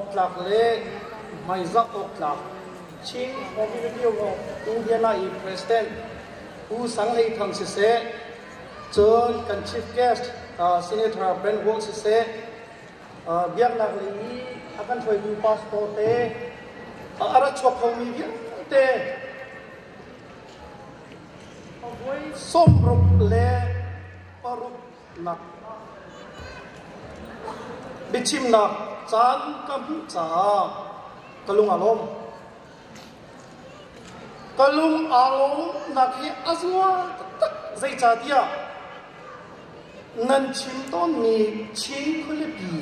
oklak le maizak oklak chief community of Indianapolis president who sang lei thang si se chon kan chief guest senator Ben Wong si se biak nak li akan thoi du passport te ara chok khom mi biak te avoi som rup le parup nak bichim nak chan kam cha kalung alom nak hi azwa tak zai cha dia nan chim ton mi chin khule bi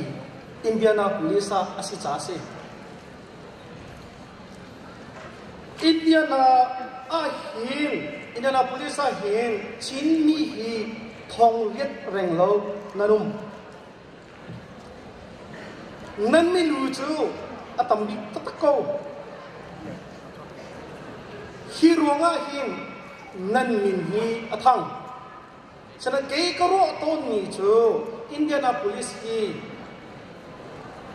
Indianapolis asi cha se Indianapolis hin chin mi hi thong liet reng lo nanum nan mi lu chu atam bi tatako hi ruanga hin nan min hi athang chana ke karo ton ni chu Indianapolis hi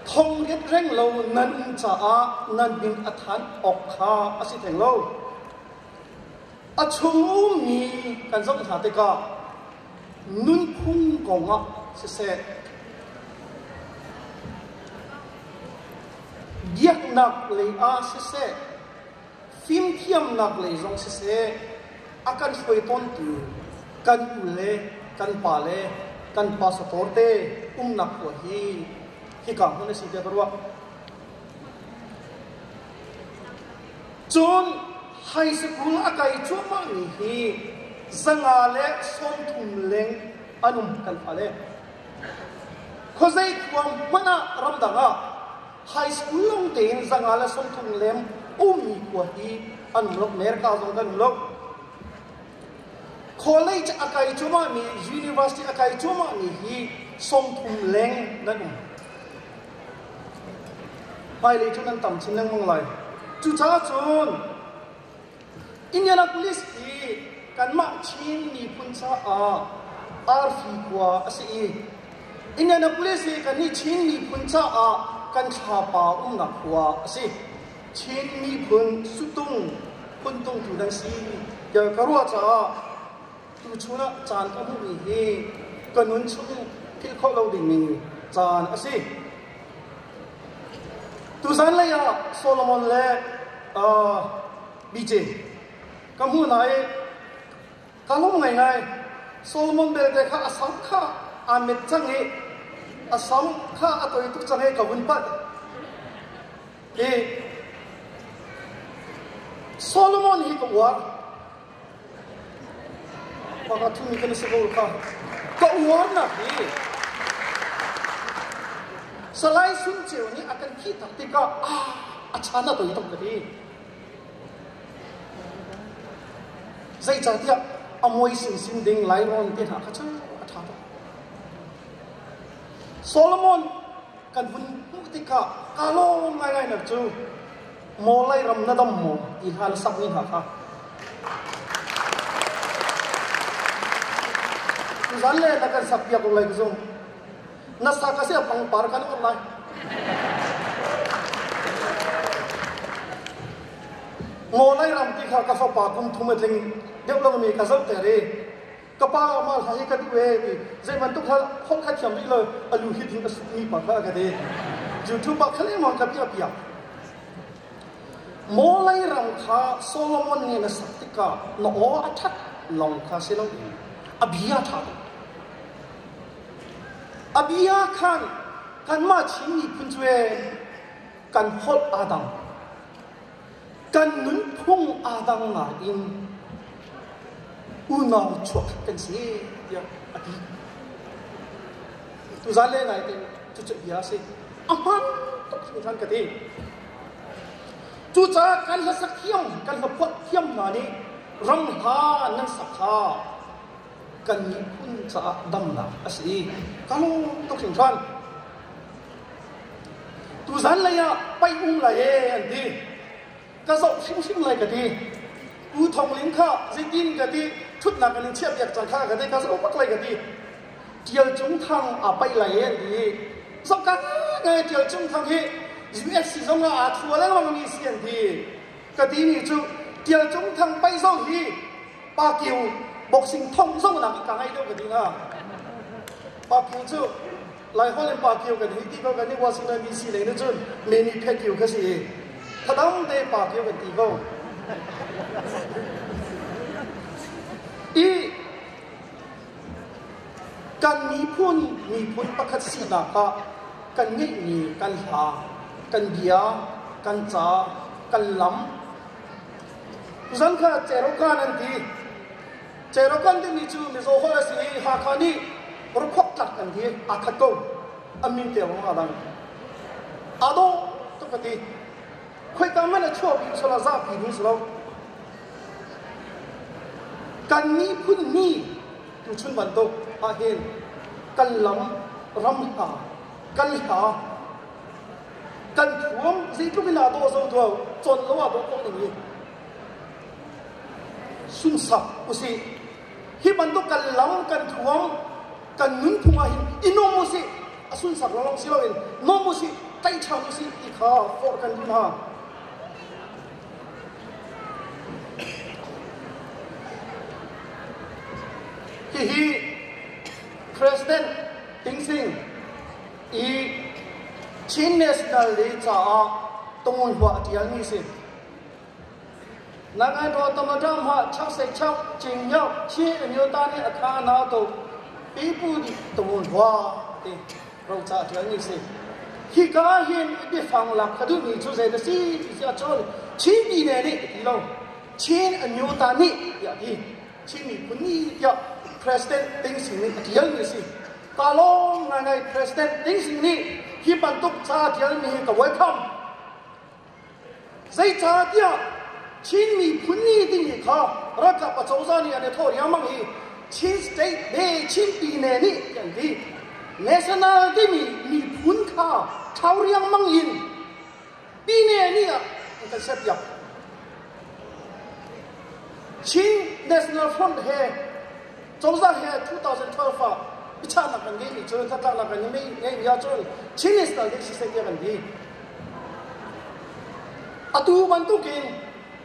thong liet reng lo nan cha a nan bin athan ok kha asi theng lo achung mi kan zong tha te ka nun phung konga se giak nak le a se phim thiam nak le zong se akan foi ton tu kan ule kan pa le kan passport te nak ko hi ka hone si te barwa chon high school akai chuma ni hi zanga le som thum leng anum kan phale khozai kwam mana ramdanga high school long ten zanga le som thum lem mi ko hi anum lok mer ka zong kan lok college akai chuma ni university akai chuma ni hi som thum leng nanum pai le chunan tam chin lang mong lai chu cha chun Indianapolis hi kan ma chin ni puncha arfi kwa asi Indianapolis hi kan ni chin ni puncha kan thapa na kwa asi chin ni pun sutung puntung tu dang si ya karwa cha tu chuna chan ka mu hi kanun chung phil kho lo ding ni chan asi tu san le ya Solomon le BJ kamu nai kalom ngai Solomon bel de kha asam kha amit changi asam kha atoi tu changi kabun pat Solomon hi ko wa paka tu mi kan se ko kha ko wa na hi salai sun cheu ni akan ki tak ti ka achana to itam kadi zai cha dia amoi sin ding lai ron te ha khacha atha Solomon kan bun muktika kalong ngai na chu molai ram na dam mo i hal sak ni ha zan le na kan sak pia ko lai zo na sa ka se pang par kan online molai ram ti kha ka fa pa kum thum thing deu lo mi ka zau te re ka pa ma ha hi ka tu e zai man tu kha khol kha cham ni lo alu hi thing asu ni pa kha ka de youtube ba khale mon ka pia molai ram kha Solomon ni na saktika no o athat long kha se lo abia tha abia khan kan ma chin ni pun chue kan hol adam kan nun phung adang na in unaw chok kan si ya ati tu zale na ite chu ya se aman to than ka ti chu cha kan la sakhiam kan la phot thiam na ni ram ha nan sakha kan ni phun cha dam na asi kalu to than tu zale ya pai la an ti ka zo sim lai ka ti u thong ling kha zin ka ti thut na kan chiap yak chang kha ka ti ka zo pak lai ka ti tial chung thang pai lai an ti zo ka ngai tial chung thang hi USC zong a thua la ma mi sian ti ka ti ni chu tial chung thang pai zo hi pa kiu boxing thong zo na ka ngai do ka ti na pa kiu chu lai ho len pa kiu ka ti ko ka ni Washington DC le na chu me ni phe kiu ka siถ้าดำเดปากเยอะกันตีก็กันมีพุ่นประคัตสีนาคะกันเงี้ยกันหากันเบีย กันจ้ากันล้ำฉันค่ะเจรกันนั่นทีเจรกันที่มีจูมิโซฮอลสิหาคานีรบกวนกันทีอาคัดกูอามินเตียงอาดังอาโดตุกติคุยกันไม่ได้ชอบสุราซาปีนี้สุรากันนี้พุ่นนี้ดูชุนบันโตอาเห็นกันล้ำรำหากันหากันถ่วงสิ่งทุกอย่างตัวส่วนตัวจนละว่าตัวคนนี้สุนทรอุสิฮิบันโตกันล้ำกันถ่วงกันนุนทุ่งอาหินอินโนมุสิสุนทรลองสิเราเองโนมุสิไตชามุสิอีกาฟอร์กันดูนะฮี President 丁星以前national day จ้าตรงหัวเดียวนี้สินักงานตัวตำรวจมาชักเสกชักจริงยาวชี้อันยตานี่อาคารนาตัวปีปูดิตรงหัวที่เราจะเดียวนี้สิที่ก้าเห็นไปฟังหลักคดีมีชุดเสด็จสิที่จะชนชี้ปีเนี่ยนี่ที่เราชี้อันยตานี่อย่างที่ชี้มีคนนี้อย่างPresident 丁星นี่เดียวนี้สิกาลงไง President 丁星นี่ที่บรรทุกชาเดียวนี้กับ welcome ใจชาเดียวชิ้นมีพื้นที่ที่นี่ค่ะรัฐประชาชนนี่อันนี้ทั่วยังมั่งอีชิ้น state เนี่ยชิ้นปีเนี่ยนี่อย่างที่ national ที่มีพื้นค่าชาวเรียงมั่งอินปีเนี่ยนี่อ่ะมันจะเสียบชิ้น national front เฮจงสร้างเฮ2012ฟ้าพิจารณากันดีมีจนถ้าตั้งหลักกันยังไม่ยากจนชิ้น national ที่สิ่งเดียวกันดีอะตูบรรทุกิน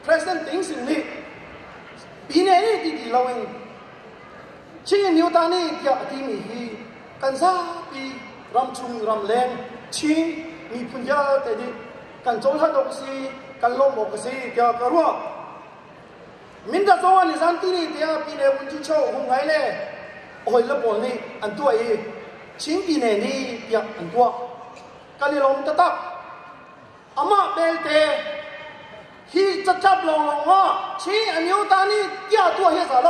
President 丁星นี่ปีนี้ที่ดีเราเองชิ้นนิวตานี่ที่ที่มีกันซาปีรำชุงรำแรงชิ้นมีพุญญาแต่ดีกันโจลฮัดอกซีกันลมอกซีที่กระรัวมินดาโซวานิสันที่นี่ที่ปีนี้วันที่โชว์หงไงเลยโอ้ยแล้วบอลนี่อันตัวเองชิ้นปีนี้นี่ที่อันตัวกันนี่ลมตะตักอามาเบลเตที่จะจับลงว่าชี้อันนี้ตานี่ย่าตัวเฮียสาว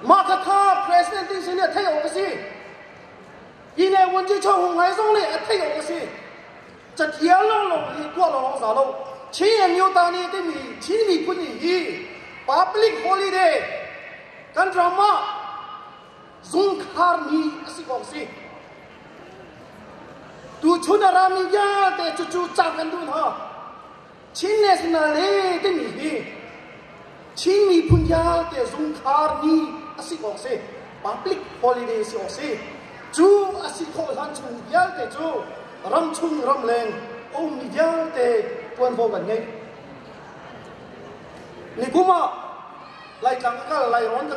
มาถ้า President 丁星เนี่ยเที่ยวกันสิยี่เนี่ยวันที่ชาวหงไงส่งเนี่ยเที่ยวกันสิจะเที่ยวลงที่กว่าลงสาวชี้อันนี้ตานี่ที่มีชี้มีคนนี้ Public Holiday กันดราม่าสงครามนี้สิบอกสิดูชุนรามียาแต่จู่ๆจับกันดูนะชิ้นเนสนาเลที่มีชิ้นมีพุญญาแต่สงครามนี้สิบอกสิ Public Holiday สิบอกสิจู่สิขอทันชุนยาแต่จู่รำชุนรำแรงโอ้มียาแต่ปวนโฟกันไงนี่กูมาไล่จังก็ไล่ร้อนก็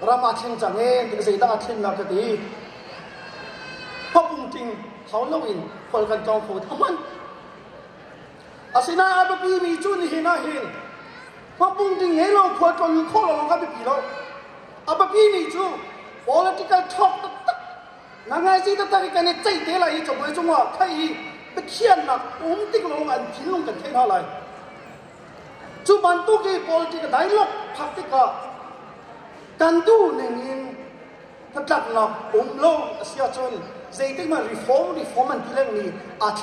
รามาเช่นจังเองถึงสิ่งที่อาทิตย์นักดีพอปุ่งจริงเขาเล่าอินคนกันจองโผล่ทำมันอาศินาอาบปีมีจุนหินาหินพอปุ่งจริงเฮโลควรจนข้อเราก็ไปปีเราอาบปีมีจู political talk นั่งไงสิตั้งแต่กันเนี่ยใจเตะอะไรจะไปจงว่าใครไปเขียนหนักติ๊กลงอันทิ้งลงกันแค่เท่าไรจูบันตุกี political dialogue พักติกากันดูหนึ่งอินถ้าจับหนักโลกเสียจนใจที่มา reform มันที่เรื่องนี้อาเท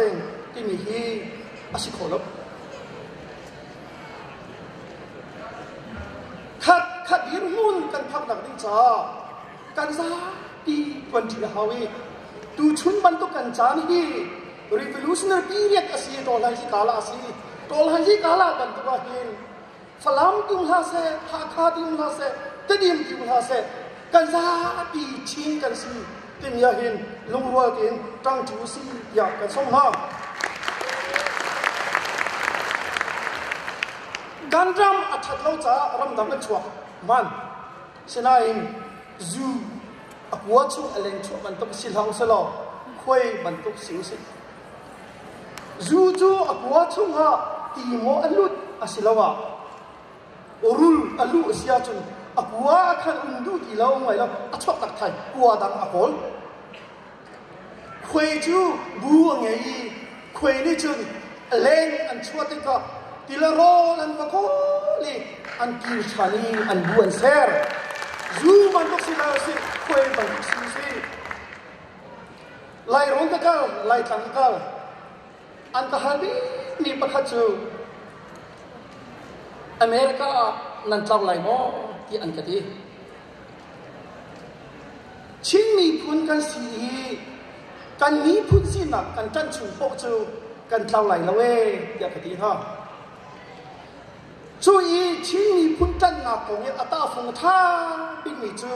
งที่มีฮีอาศิโคลบขัดยืนมุ่นกันพักหนักดิ้งจ้ากันซาปีวันที่ฮาวีดูชุนบันตุกันจานี่ revolutionary period อาศิโตลันจิกาลาอาศิโตลันจิกาลาบันตุกาหินฟลามตุมลาเซฮาคาตุมลาเซตดิมตุมลาเซกันซาปีชิงกันสิที่มีเห็นลุงรัวกินตั้งจูซีอยากกันส่งมาการรำอัดเราจะรำดำกันชัวมันเสนาอินจูหัวชูเอเลนชัวมันต้องสิลองสลอคุยมันต้องสิงสิจูหัวชูฮะตีโมอัลลุดอสิลาวะรุลอัลลุเสียจนหัวขันอุนดูที่เราไม่เราอัดชอบตักไทยหัวดังอโคลค คุยจูบัวไงคุยนี่จุนเล่นอันชัวติกะติลโรอันวะโคลีอันกิลชานีอันบัวเซอร์จูมันตุกสิลาสิคุยมันตุกสิไล่ร้อนตะกัลไล่ตังตะกัลอันตะฮัลบีมีประคัตจูอเมริกานันเจ้าไล่โมที่อันกะดีชิงมีพุนกันสีกันนี้พุนสินักกันจันชูปกจูกันเจ้าไล่ละเว้อย่ากะดีฮะ注意，请你判断那工业阿大风他并没做，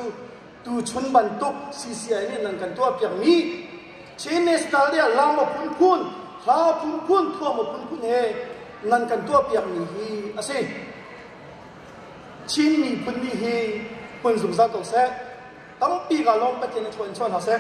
都村民都CCI呢能跟多表米，请你是哪里拉么判判，哈判判拖么判判嘿，能跟多表米嘿，阿是，请你判米嘿，判上啥东西，当比个老百姓的传传下些。